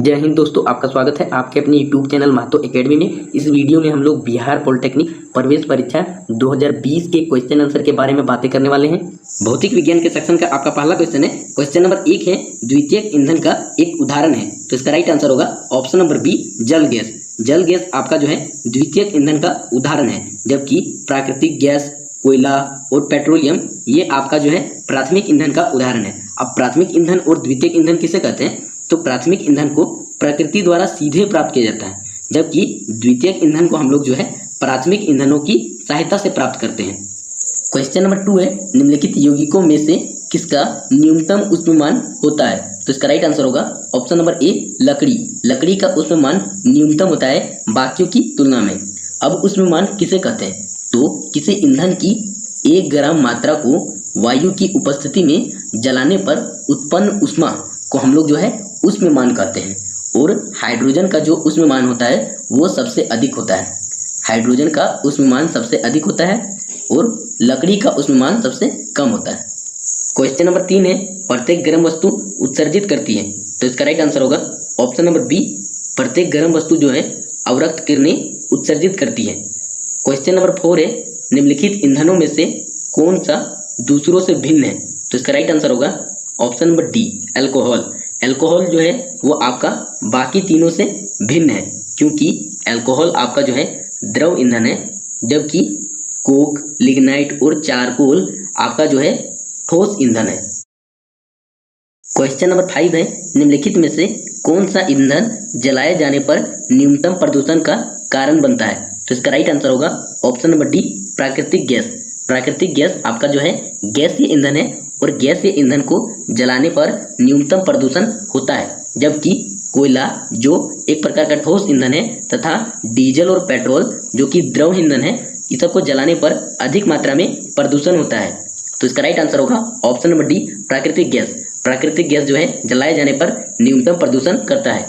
जय हिंद दोस्तों, आपका स्वागत है आपके अपने यूट्यूब चैनल महतो एकेडमी में। इस वीडियो में हम लोग बिहार पॉलिटेक्निक प्रवेश परीक्षा 2020 के क्वेश्चन आंसर के बारे में बातें करने वाले हैं। भौतिक विज्ञान के सेक्शन का आपका पहला क्वेश्चन है। क्वेश्चन नंबर 1 है, द्वितीयक ईंधन का एक उदाहरण है। तो इसका राइट आंसर होगा ऑप्शन नंबर बी, जल गैस। जल गैस आपका जो है द्वितीयक ईंधन का उदाहरण है, जबकि प्राकृतिक गैस, कोयला और पेट्रोलियम ये आपका जो है प्राथमिक ईंधन का उदाहरण है। अब प्राथमिक ईंधन और द्वितीयक ईंधन किसे कहते हैं? तो प्राथमिक ईंधन को प्रकृति द्वारा सीधे प्राप्त किया जाता है, जबकि द्वितीयक ईंधन को हम लोग जो है प्राथमिक ईंधनों की सहायता से प्राप्त करते हैं। क्वेश्चन नंबर 2 है, निम्नलिखित यौगिकों में से किसका न्यूनतम ऊष्ममान होता है? तो इसका राइट आंसर होगा ऑप्शन नंबर ए, लकड़ी। लकड़ी का ऊष्ममान न्यूनतम होता है बाकियों की तुलना में। अब ऊष्ममान किसे कहते हैं? तो किसी ईंधन की 1 ग्राम मात्रा को वायु की उपस्थिति में जलाने पर उत्पन्न ऊष्मा को हम लोग जो है ऊष्ममान कहते हैं। और हाइड्रोजन का जो ऊष्ममान होता है वो सबसे अधिक होता है। हाइड्रोजन का ऊष्ममान सबसे अधिक होता है और लकड़ी का ऊष्ममान सबसे कम होता है। क्वेश्चन नंबर 3 है, प्रत्येक गर्म वस्तु उत्सर्जित करती है। तो इसका राइट आंसर होगा ऑप्शन नंबर बी, प्रत्येक गर्म वस्तु जो है अवरक्त किरणें उत्सर्जित करती है। क्वेश्चन नंबर 4 है, निम्नलिखित ईंधनों में से कौन सा दूसरों से भिन्न है? तो इसका राइट आंसर होगा option number D, alcohol. Alcohol जो है वो आपका बाकी तीनों से भिन्न है, क्योंकि अल्कोहल आपका जो है द्रव ईंधन है, जबकि कोक, लिग्नाइट और चारकोल आपका जो है ठोस ईंधन है। क्वेश्चन नंबर 5 है, निम्नलिखित में से कौन सा ईंधन जलाए जाने पर न्यूनतम प्रदूषण का कारण बनता है? तो इसका राइट आंसर होगा ऑप्शन नंबर डी, प्राकृतिक गैस। प्राकृतिक गैस आपका जो है गैसीय ईंधन है और गैसीय ईंधन को जलाने पर न्यूनतम प्रदूषण होता है, जबकि कोयला जो एक प्रकार का ठोस ईंधन है तथा डीजल और पेट्रोल जो कि द्रव ईंधन है, इस सबको जलाने पर अधिक मात्रा में प्रदूषण होता है। तो इसका राइट आंसर होगा ऑप्शन नंबर डी, प्राकृतिक गैस। प्राकृतिक गैस जो है जलाए जाने पर न्यूनतम प्रदूषण करता है।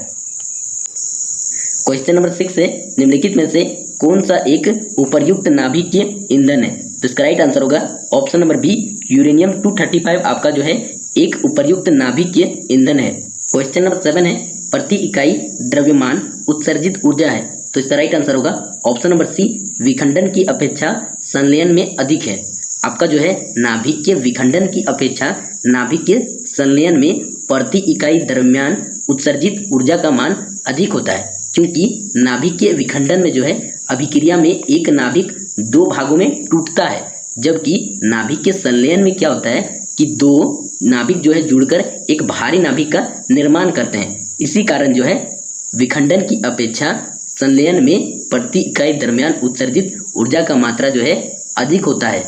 क्वेश्चन नंबर 6 है, निम्नलिखित में से कौन सा एक उपर्युक्त नाभिकीय ईंधन है? तो इसका राइट आंसर होगा ऑप्शन नंबर बी, यूरेनियम 235 आपका जो है एक उपर्युक्त नाभिकीय ईंधन है। क्वेश्चन नंबर 7 है, प्रति इकाई द्रव्यमान उत्सर्जित ऊर्जा है। तो इसका राइट आंसर होगा ऑप्शन नंबर सी, विखंडन की अपेक्षा संलयन में अधिक है। आपका जो है नाभिकीय विखंडन की अपेक्षा नाभिकीय संलयन में प्रति इकाई द्रव्यमान उत्सर्जित ऊर्जा का मान अधिक होता है, क्योंकि नाभिकीय विखंडन में जो है अभिक्रिया में एक नाभिक 2 भागों में टूटता है, जबकि नाभिकीय संलयन में क्या होता है कि 2 नाभिक जो है जुड़कर एक भारी नाभिक का निर्माण करते हैं। इसी कारण जो है विखंडन की अपेक्षा संलयन में प्रति इकाई द्रव्यमान उत्सर्जित ऊर्जा का मात्रा जो है अधिक होता है।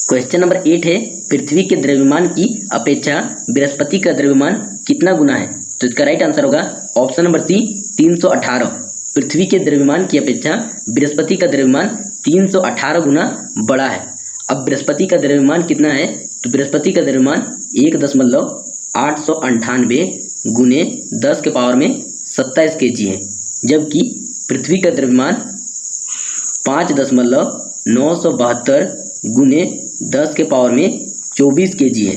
क्वेश्चन नंबर 8 है, पृथ्वी के द्रव्यमान की अपेक्षा बृहस्पति का द्रव्यमान कितना गुना है? तो इसका राइट आंसर होगा ऑप्शन नंबर सी, 318। पृथ्वी के द्रव्यमान की अपेक्षा बृहस्पति का द्रव्यमान 318 गुना बड़ा है। अब बृहस्पति का द्रव्यमान कितना है? तो बृहस्पति का द्रव्यमान 1.898 गुने 10 के पावर में 27 kg है, जबकि पृथ्वी का द्रव्यमान 5.972 गुने 10 के पावर में 24 kg है।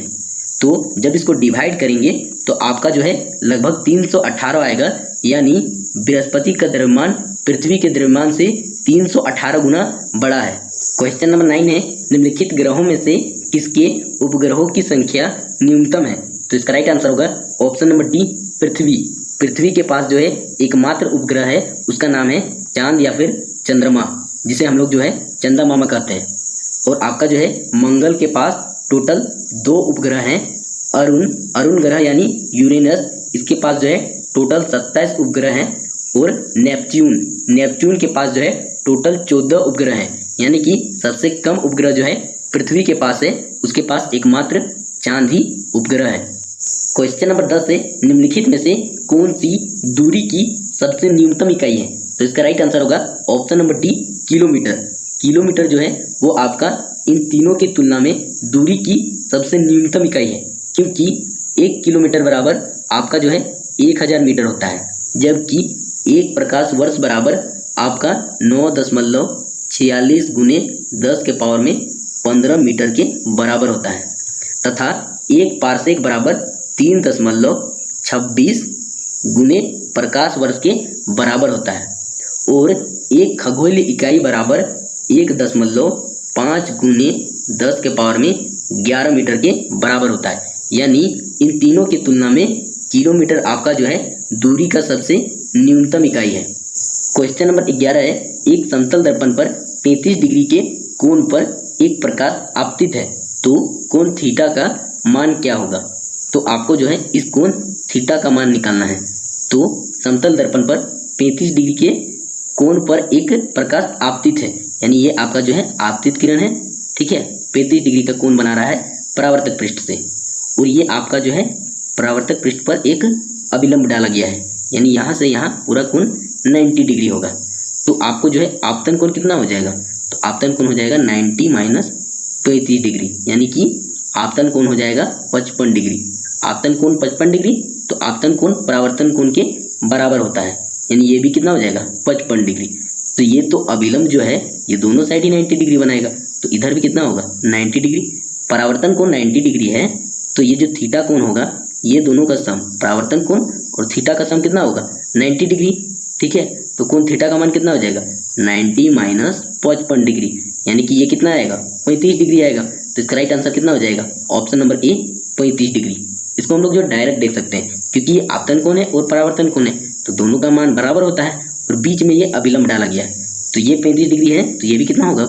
तो जब इसको डिवाइड करेंगे तो आपका जो है लगभग 318 आएगा, यानी बृहस्पति का द्रव्यमान पृथ्वी के द्रव्यमान से 318 गुना बड़ा है। क्वेश्चन नंबर 9 है, निम्नलिखित ग्रहों में से किसके उपग्रहों की संख्या न्यूनतम है? तो इसका राइट आंसर होगा ऑप्शन नंबर डी, पृथ्वी। पृथ्वी के पास जो है एकमात्र उपग्रह है, उसका नाम है चांद या फिर चंद्रमा, जिसे हम लोग जो है चंदा मामा कहते हैं। और आपका जो है मंगल के पास टोटल 2 उपग्रह हैं, अरुण ग्रह यानी यूरेनस, इसके पास जो है टोटल 27 उपग्रह हैं। और नेपच्यून के पास जो है टोटल 14 उपग्रह हैं, यानी कि सबसे कम उपग्रह जो है पृथ्वी के पास है, उसके पास एकमात्र चांद ही उपग्रह है। क्वेश्चन नंबर 10 है, निम्नलिखित में से कौन सी दूरी की सबसे न्यूनतम इकाई है? तो इसका राइट आंसर होगा option number D, kilometre. Kilometre जो है वो आपका इन तीनों की तुलना में दूरी की सबसे न्यूनतम इकाई है, क्योंकि 1 किलोमीटर बराबर आपका जो है 1000 मीटर होता है, जबकि 1 प्रकाश वर्ष बराबर आपका 9.46 गुने 10 के पावर में 15 मीटर के बराबर होता है, तथा 1 पारसेक बराबर 3.26 गुने प्रकाश वर्ष के बराबर होता है और एक खगोलीय इकाई बराबर 1.5 गुने 10 के पावर में 11 मीटर के बराबर होता है। यानी इन तीनों की तुलना में किलोमीटर आपका जो है दूरी का सबसे न्यूनतम इकाई है। क्वेश्चन नंबर 11 है, एक समतल दर्पण पर 35 डिग्री के कोण पर एक प्रकाश आपतित है, तो कोण थीटा का मान क्या होगा? तो आपको जो है इस कोण थीटा का मान निकालना है। तो समतल दर्पण पर 35 डिग्री के कोण पर एक प्रकाश आपतित है, यानी ये आपका जो है आपतित किरण है, ठीक है। 35 डिग्री का कोण बना रहा है परावर्तक पृष्ठ से और ये आपका जो है परावर्तक पृष्ठ पर एक अभिलंब डाला गया है, यानी यहाँ से यहाँ पूरा कोण 90 डिग्री होगा। तो आपको जो है आपतन कोण कितना हो जाएगा? तो आपतन कोण हो जाएगा 90 माइनस 35 डिग्री, यानी कि आपतन कोण हो जाएगा 55 डिग्री। आपतन कोण 55 डिग्री, तो आपतन कोण परावर्तन कोण के बराबर होता है, यानी ये भी कितना हो जाएगा 55 डिग्री। तो ये तो अभिलंब जो है ये दोनों साइड ही 90 डिग्री बनाएगा, तो इधर भी कितना होगा 90 डिग्री। परावर्तन कोण 90 डिग्री है, तो ये जो थीटा कोण होगा ये दोनों का सम, परावर्तन कोण और थीटा का सम कितना होगा 90 डिग्री, ठीक है। तो कोण थीटा का मान कितना हो जाएगा 90 माइनस 55 डिग्री, यानी कि ये कितना आएगा 35 डिग्री आएगा। तो इसका राइट आंसर कितना हो जाएगा? ऑप्शन नंबर ए 35 डिग्री। इसको हम लोग जो डायरेक्ट देख सकते हैं, क्योंकि ये आपतन कोण है और परावर्तन कोण है, तो दोनों का मान बराबर होता है और बीच में ये अभिलंब डाला गया है, तो ये 35 डिग्री है, तो ये भी कितना होगा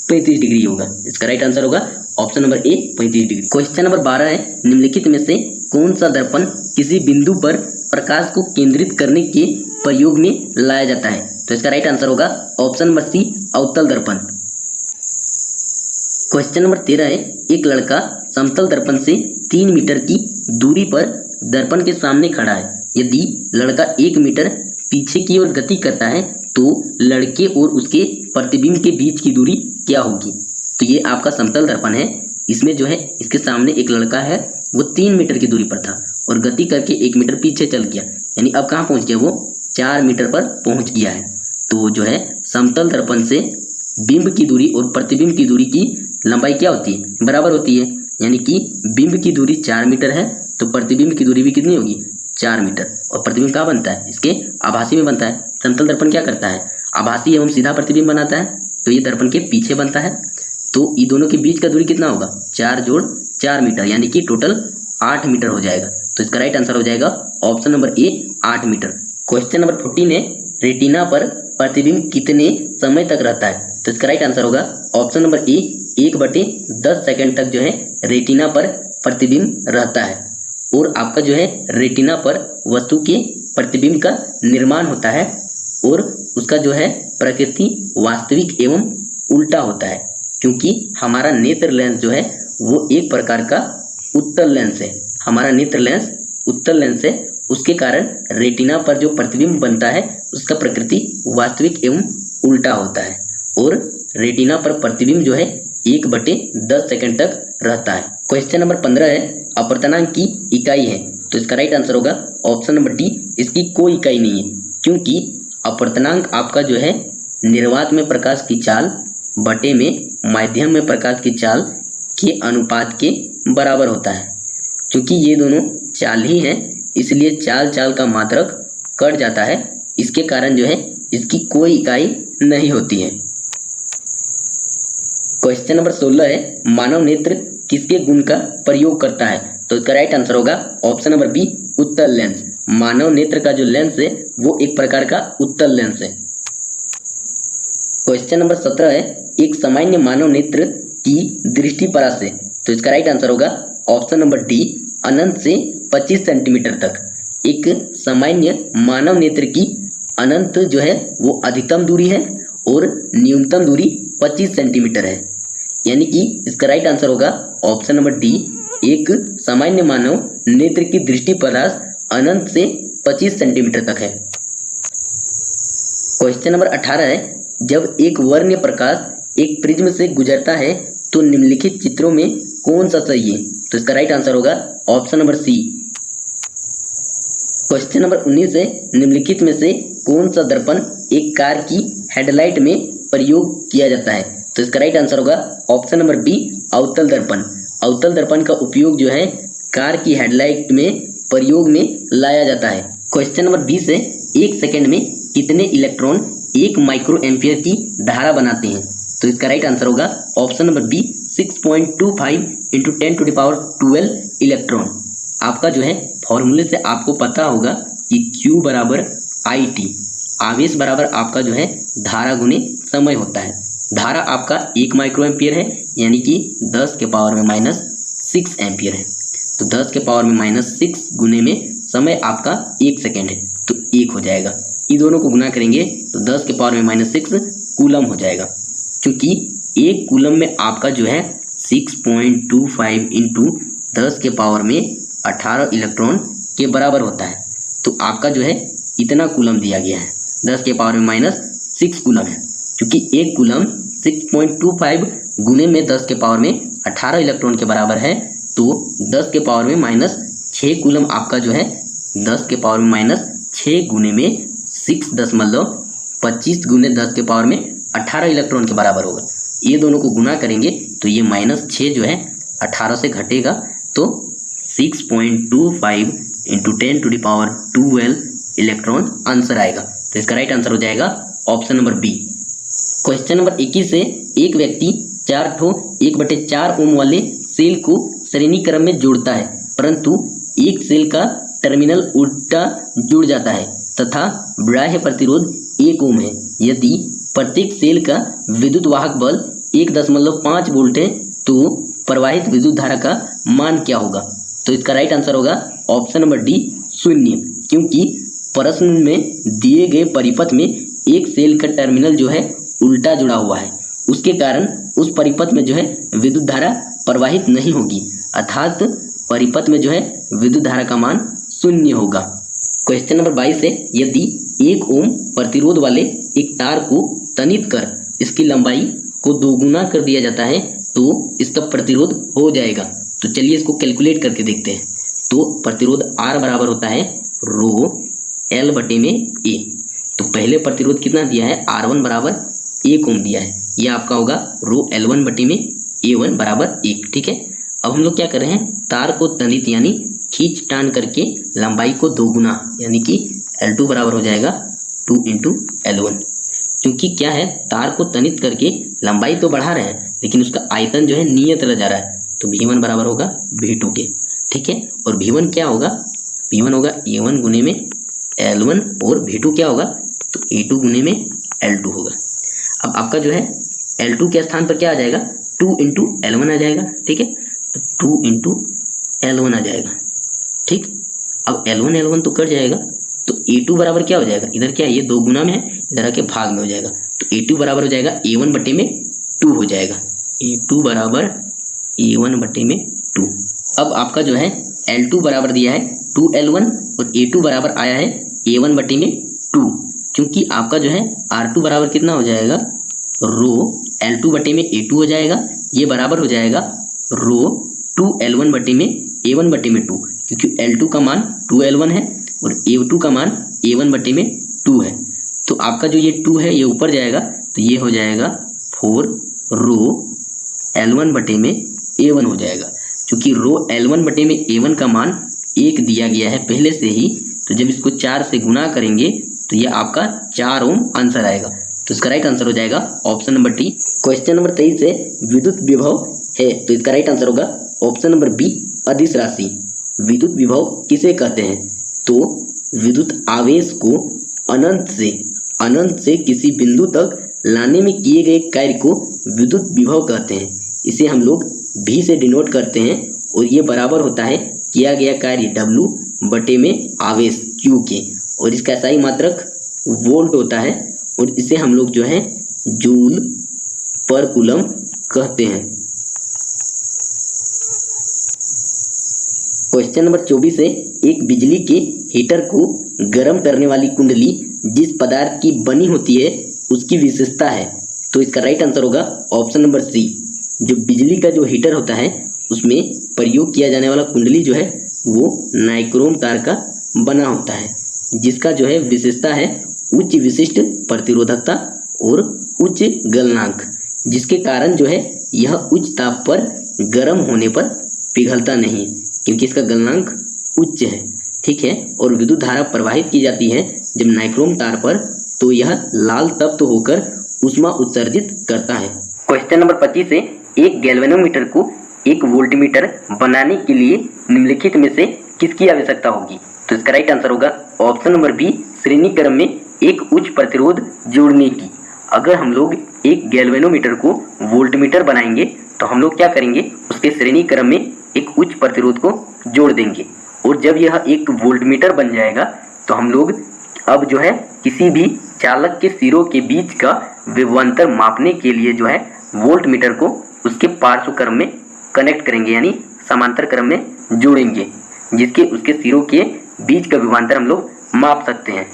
35 डिग्री होगा। इसका राइट आंसर होगा ऑप्शन नंबर ए 35 डिग्री। क्वेश्चन नंबर 12 है, निम्नलिखित में से कौन सा दर्पण किसी बिंदु पर प्रकाश को केंद्रित करने के प्रयोग में लाया जाता है? तो इसका राइट आंसर होगा ऑप्शन नंबर सी अवतल दर्पण। क्वेश्चन नंबर 13 है, एक लड़का समतल दर्पण से 3 मीटर की दूरी पर दर्पण के सामने खड़ा है। यदि लड़का 1 मीटर पीछे की ओर गति करता है तो लड़के और उसके प्रतिबिंब के बीच की दूरी क्या होगी? तो ये आपका समतल दर्पण है, इसमें जो है इसके सामने एक लड़का है, वो 3 मीटर की दूरी पर था और गति करके 1 मीटर पीछे चल गया, यानी अब कहाँ पहुँच गया? वो 4 मीटर पर पहुँच गया है। तो जो है समतल दर्पण से बिंब की दूरी और प्रतिबिंब की दूरी की लंबाई क्या होती है? बराबर होती है, यानी कि बिंब की दूरी 4 मीटर है तो प्रतिबिंब की दूरी भी कितनी होगी? 4 मीटर। और प्रतिबिंब कहाँ बनता है? इसके आभासी में बनता है। समतल दर्पण क्या करता है? आभासी एवं सीधा प्रतिबिंब बनाता है, तो ये दर्पण के पीछे बनता है। तो ये दोनों के बीच का दूरी कितना होगा? 4 जोड़ 4 मीटर, यानी कि टोटल 8 मीटर हो जाएगा। तो इसका राइट आंसर हो जाएगा option number A 8 metre. Question number 14 है, रेटिना पर प्रतिबिंब कितने समय तक रहता है? तो इसका राइट आंसर होगा ऑप्शन नंबर ए 1/10 सेकंड तक जो है रेटिना पर प्रतिबिंब रहता है। और आपका जो है रेटिना पर वस्तु के प्रतिबिंब का निर्माण होता है और उसका जो है प्रकृति वास्तविक एवं उल्टा होता है, क्योंकि हमारा नेत्र लेंस जो है वो एक प्रकार का उत्तल लेंस है। हमारा नेत्र लेंस उत्तल लेंस है, उसके कारण रेटिना पर जो प्रतिबिंब बनता है उसका प्रकृति वास्तविक एवं उल्टा होता है और रेटिना पर प्रतिबिंब जो है 1/10 सेकंड तक रहता है। क्वेश्चन नंबर 15 है, अपवर्तनांक की इकाई है। तो इसका राइट आंसर होगा ऑप्शन नंबर डी, इसकी कोई इकाई नहीं है, क्योंकि अपवर्तनांक आपका जो है निर्वात में प्रकाश की चाल बटे में माध्यम में प्रकाश की चाल के अनुपात के बराबर होता है। क्योंकि ये दोनों चाल ही हैं, इसलिए चाल चाल का मात्रक कट जाता है, इसके कारण जो है इसकी कोई इकाई नहीं होती है। क्वेश्चन नंबर 16 है, मानव नेत्र किसके गुण का प्रयोग करता है? तो इसका राइट आंसर होगा ऑप्शन नंबर बी उत्तल लेंस। मानव नेत्र का जो लेंस है वो एक प्रकार का उत्तल लेंस है। क्वेश्चन नंबर 17 है, एक सामान्य मानव नेत्र की दृष्टि परास है। तो इसका राइट आंसर होगा ऑप्शन नंबर डी अनंत से 25 सेंटीमीटर तक। एक सामान्य मानव नेत्र की अनंत जो है वो अधिकतम दूरी है और न्यूनतम दूरी 25 सेंटीमीटर है, यानी कि इसका राइट आंसर होगा ऑप्शन नंबर डी, एक सामान्य मानव नेत्र की दृष्टि परास अनंत से 25 सेंटीमीटर तक है। क्वेश्चन नंबर 18 है, जब एक वर्णीय प्रकाश एक प्रिज्म से गुजरता है तो निम्नलिखित चित्रों में कौन सा सही है? तो इसका राइट आंसर होगा option number C. Question number 19 है, निम्नलिखित में से कौन सा दर्पण एक कार की हेडलाइट में प्रयोग किया जाता है? तो इसका राइट आंसर होगा ऑप्शन नंबर बी अवतल दर्पण। अवतल दर्पण का उपयोग जो है कार की हेडलाइट में प्रयोग में लाया जाता है। क्वेश्चन नंबर 20 है, 1 सेकंड में कितने इलेक्ट्रॉन 1 माइक्रो एम्पियर की धारा बनाते हैं? तो इसका राइट आंसर होगा option number B 6.25 into 10⁻12 electron. आपका जो है फॉर्मूले से आपको पता होगा कि Q बराबर IT, आवेश बराबर आपका जो है धारा गुने समय होता है। धारा आपका 1 माइक्रो एम्पियर है यानी कि 10 के पावर में -6 एम्पियर है। तो 10 के पावर में -6 गुने में समय आपका 1 सेकेंड है तो 1 हो जाएगा। इन दोनों को गुना करेंगे तो 10 के पावर में -6 कूलम हो जाएगा, क्योंकि 1 कूलम में आपका जो है 6.25 इंटू 10 के पावर में 18 इलेक्ट्रॉन के बराबर होता है। तो आपका जो है इतना कूलम दिया गया है, 10 के पावर में -6 कूलम है। क्योंकि 1 कूलम 6.25 गुने में 10 के पावर में 18 इलेक्ट्रॉन के बराबर है, तो 10 के पावर में -6 कूलम आपका जो है 10 के पावर में -6 गुने में 6.25 गुने 10 के पावर में 18 इलेक्ट्रॉन के बराबर होगा। ये दोनों को गुना करेंगे तो ये -6 जो है 18 से घटेगा, तो 6.25 इंटू 10⁻12 इलेक्ट्रॉन आंसर आएगा। तो इसका राइट आंसर हो जाएगा option number B. Question number 21 से एक व्यक्ति 4 ठो 1/4 ओम वाले सेल को श्रेणी क्रम में जोड़ता है, परंतु एक सेल का टर्मिनल उल्टा जुड़ जाता है तथा बाह्य प्रतिरोध 1 ओम है। यदि प्रत्येक सेल का विद्युत वाहक बल 1.5 वोल्ट है तो प्रवाहित विद्युत धारा का मान क्या होगा? तो इसका राइट आंसर होगा ऑप्शन नंबर डी 0, क्योंकि प्रश्न में दिए गए परिपथ में एक सेल का टर्मिनल जो है उल्टा जुड़ा हुआ है, उसके कारण उस परिपथ में जो है विद्युत धारा प्रवाहित नहीं होगी, अर्थात परिपथ में जो है विद्युत धारा का मान 0 होगा। क्वेश्चन नंबर 22 है, यदि 1 ओम प्रतिरोध वाले एक तार को तनित कर इसकी लंबाई को दोगुना कर दिया जाता है तो इसका प्रतिरोध हो जाएगा। तो चलिए इसको कैलकुलेट करके देखते हैं। तो प्रतिरोध R बराबर होता है रो L बटे में A। तो पहले प्रतिरोध कितना दिया है? R1 बराबर 1 ओम दिया है, यह आपका होगा रो L1 बटे में A1 बराबर 1। ठीक है, अब हम लोग क्या कर रहे हैं, तार को तनित यानी खींच टान करके लंबाई को दोगुना यानी कि L2 बराबर हो जाएगा 2 इंटू L1। क्योंकि क्या है, तार को तनित करके लंबाई तो बढ़ा रहे हैं लेकिन उसका आयतन जो है नियत रह जा रहा है, तो V1 बराबर होगा V2 के। ठीक है, और V1 क्या होगा? V1 होगा A1 गुने में L1 और V2 क्या होगा? तो A2 गुने में L2 होगा। अब आपका जो है L2 के स्थान पर क्या आ जाएगा? 2 इंटू L1 आ जाएगा। ठीक है, तो 2 इंटू L1 आ जाएगा। ठीक, अब L1 तो कट जाएगा, तो A2 बराबर क्या हो जाएगा? इधर क्या है, ये 2 गुना में है, इधर आके भाग में हो जाएगा, तो A2 बराबर हो जाएगा A1 बटे में 2 हो जाएगा। A2 बराबर A1 बटे में 2। अब आपका जो है L2 बराबर दिया है 2L1 और A2 बराबर आया है A1 बटे में 2, क्योंकि आपका जो है R2 बराबर कितना हो जाएगा? रो L2 बटे में A2 हो जाएगा, ये बराबर हो जाएगा रो 2L1 बटे में A1 बटे में 2, क्योंकि L2 का मान 2L1 है और A2 का मान A1 बटे में 2 है। तो आपका जो ये 2 है ये ऊपर जाएगा, तो ये हो जाएगा 4 रो L1 बटे में A1 हो जाएगा। क्योंकि रो L1 बटे में A1 का मान 1 दिया गया है पहले से ही, तो जब इसको 4 से गुना करेंगे तो ये आपका 4 ओम आंसर आएगा। तो इसका राइट आंसर हो जाएगा option number D. Question number 23 से विद्युत विभव है, तो इसका राइट आंसर होगा ऑप्शन नंबर बी अदिश राशि। विद्युत विभव किसे कहते हैं? तो विद्युत आवेश को अनंत से किसी बिंदु तक लाने में किए गए कार्य को विद्युत विभव कहते हैं। इसे हम लोग V से डिनोट करते हैं और ये बराबर होता है किया गया कार्य W बटे में आवेश Q के, और इसका SI मात्रक वोल्ट होता है और इसे हम लोग जो है जूल पर कूलम कहते हैं। क्वेश्चन नंबर 24 से एक बिजली के हीटर को गर्म करने वाली कुंडली जिस पदार्थ की बनी होती है उसकी विशेषता है। तो इसका राइट आंसर होगा ऑप्शन नंबर सी। जो बिजली का जो हीटर होता है उसमें प्रयोग किया जाने वाला कुंडली जो है वो नाइक्रोम तार का बना होता है, जिसका जो है विशेषता है उच्च विशिष्ट प्रतिरोधकता और उच्च गलनांक, जिसके कारण जो है यह उच्च ताप पर गर्म होने पर पिघलता नहीं, क्योंकि इसका गलनांक उच्च है। ठीक है, और विद्युत धारा प्रवाहित की जाती है जब नाइक्रोम तार पर, तो यह लाल तप्त होकर ऊष्मा उत्सर्जित करता है। क्वेश्चन नंबर 25 से एक गैल्वेनोमीटर को एक वोल्टमीटर बनाने के लिए निम्नलिखित में से किसकी आवश्यकता होगी? तो इसका राइट आंसर होगा ऑप्शन नंबर बी, श्रेणी क्रम में एक उच्च प्रतिरोध जोड़ने की। अगर हम लोग एक गैल्वेनोमीटर को वोल्टमीटर बनाएंगे तो हम लोग क्या करेंगे, उसके श्रेणी क्रम में एक उच्च प्रतिरोध को जोड़ देंगे, और जब यह एक वोल्टमीटर बन जाएगा तो हम लोग अब जो है किसी भी चालक के सिरों के बीच का विभवांतर मापने के लिए जो है वोल्टमीटर को उसके पार्श्व क्रम में कनेक्ट करेंगे, यानी समांतर क्रम में जोड़ेंगे, जिसके उसके सिरों के बीच का विभवांतर हम लोग माप सकते हैं।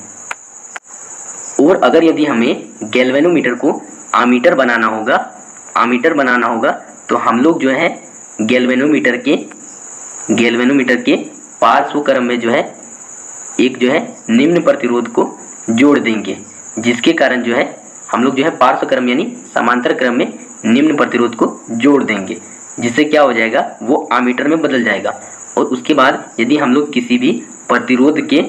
और अगर यदि हमें गैल्वेनोमीटर को आमीटर बनाना होगा तो हम लोग जो है गैल्वेनोमीटर के पार्श्व क्रम में जो है एक जो है निम्न प्रतिरोध को जोड़ देंगे, जिसके कारण जो है हम लोग जो है पार्श्व क्रम यानी समांतर क्रम में निम्न प्रतिरोध को जोड़ देंगे, जिससे क्या हो जाएगा, वो आमीटर में बदल जाएगा। और उसके बाद यदि हम लोग किसी भी प्रतिरोध के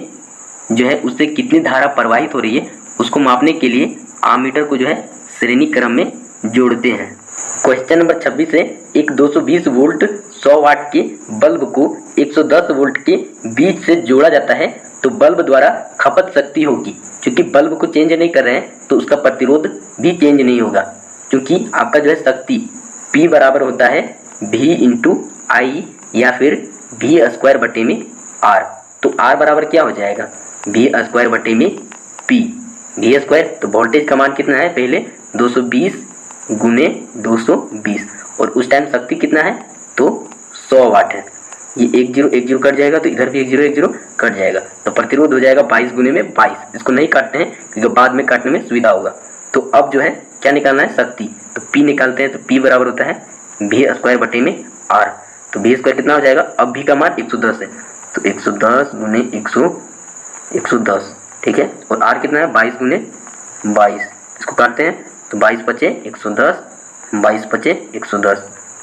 जो है उससे कितनी धारा प्रवाहित हो रही है उसको मापने के लिए आमीटर को जो है श्रेणी क्रम में जोड़ते हैं। क्वेश्चन नंबर 26 से एक 220 वोल्ट 100 वाट के बल्ब को 110 वोल्ट के बीच से जोड़ा जाता है तो बल्ब द्वारा खपत शक्ति होगी। क्योंकि बल्ब को चेंज नहीं कर रहे हैं तो उसका प्रतिरोध भी चेंज नहीं होगा, क्योंकि आपका जो है शक्ति P बराबर होता है V इंटू आई या फिर V स्क्वायर बटे में R। तो R बराबर क्या हो जाएगा, V स्क्वायर बटे में P। V स्क्वायर तो वोल्टेज का मान कितना है, पहले 220 गुने 220, और उस टाइम शक्ति कितना है तो 100 वाट है। ये 1 0 कट जाएगा तो इधर भी 1 0 कट जाएगा, तो प्रतिरोध हो जाएगा 22 गुने में 22। इसको नहीं काटते हैं क्योंकि बाद में काटने में सुविधा होगा। तो अब जो है क्या निकालना है, शक्ति, तो P निकालते हैं। तो P बराबर होता है V स्क्वायर बटे में R। तो V स्क्वायर कितना हो जाएगा, अब V का मान 110 है तो 110 गुने 110, ठीक है। और R कितना है, 22 गुने 22, इसको काटते हैं तो 22 पचे 110, 22 पचे 110,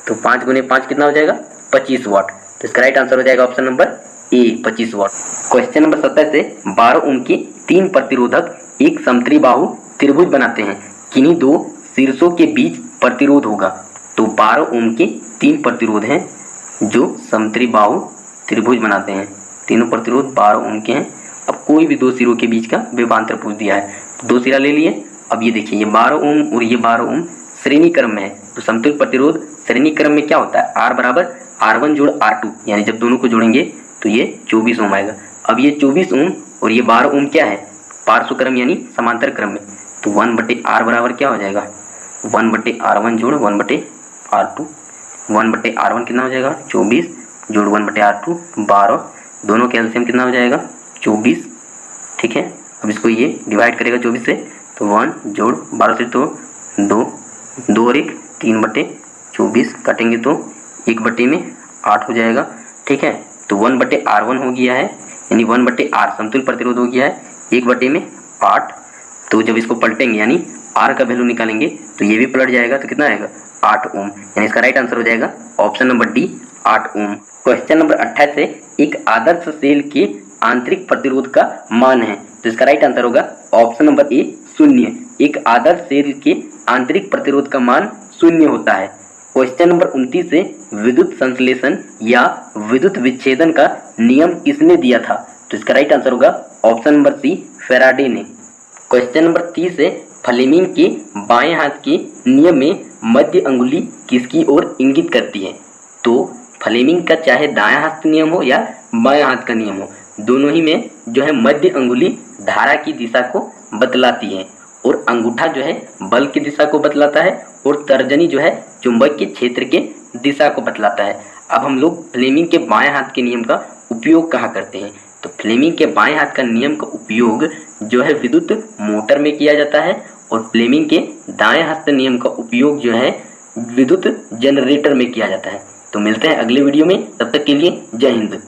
तो 5 गुने 5 कितना हो जाएगा, 25 वाट। तो इसका राइट आंसर हो जाएगा option number A, 25 watt. Question number 27 से 12 ओम के 3 प्रतिरोधक एक समत्रिबाहु त्रिभुज बनाते हैं, किन्हीं 2 शीर्षों के बीच प्रतिरोध होगा। तो 12 ओम के 3 प्रतिरोध हैं जो समत्रिबाहु त्रिभुज बनाते हैं, तीनों प्रतिरोध 12 ओम के हैं। अब कोई भी 2 सिरों के बीच का विभवांतर पूछ दिया है, 2 सिरा ले लिए। अब ये देखिए, ये 12 ओम और ये 12 ओम श्रेणी क्रम में है, तो समतुल्य प्रतिरोध श्रेणी क्रम में क्या होता है, R बराबर R1 जोड़ R2, यानी जब दोनों को जोड़ेंगे तो ये 24 ओम आएगा। अब ये 24 ओम और ये 12 ओम क्या है, पार्श्व क्रम यानी समांतर क्रम में, तो 1/R बराबर क्या हो जाएगा, 1/R1 जोड़ 1/R2, 1/R1 कितना हो जाएगा 24 जोड़ 1/R2 12, दोनों के एलसीएम कितना हो जाएगा 24, ठीक है। अब इसको ये डिवाइड करेगा 24 से, तो 1 जोड़ 12 से तो 2 और 1 3/24 काटेंगे तो 1/8 हो जाएगा, ठीक है। तो 1/R1 हो गया है, यानी 1/R समतुल्य प्रतिरोध हो गया है 1/8। तो जब इसको पलटेंगे यानी R का वैल्यू निकालेंगे तो ये भी पलट जाएगा, तो कितना आएगा 8 ओम, यानी इसका राइट आंसर हो जाएगा ऑप्शन नंबर डी 8 ओम। क्वेश्चन नंबर 28 से एक आदर्श सेल के आंतरिक प्रतिरोध का मान है, तो इसका राइट आंसर होगा ऑप्शन नंबर ए 0। एक आदर्श सेल के आंतरिक प्रतिरोध का मान 0 होता है। क्वेश्चन नंबर 29 से विद्युत संश्लेषण या विद्युत विच्छेदन का नियम किसने दिया था, तो इसका राइट आंसर होगा ऑप्शन नंबर सी फैराडे ने। क्वेश्चन नंबर 30 से फ्लेमिंग के बाएं हाथ के नियम में मध्य अंगुली किसकी ओर इंगित करती है, तो फ्लेमिंग का चाहे दायां हाथ का नियम हो या बाएं हाथ का नियम हो, दोनों ही में जो है मध्य अंगुली धारा की दिशा को बतलाती है, और अंगूठा जो है बल की दिशा को बतलाता है, और तर्जनी जो है चुंबकीय क्षेत्र के दिशा को बतलाता है। अब हम लोग फ्लेमिंग के बाएं हाथ के नियम का उपयोग कहाँ करते हैं, तो फ्लेमिंग के बाएं हाथ का नियम का उपयोग जो है विद्युत मोटर में किया जाता है, और फ्लेमिंग के दाएं हाथ के नियम का उपयोग जो है विद्युत जनरेटर में किया जाता है। तो मिलते हैं अगले वीडियो में, तब तक के लिए जय हिंद।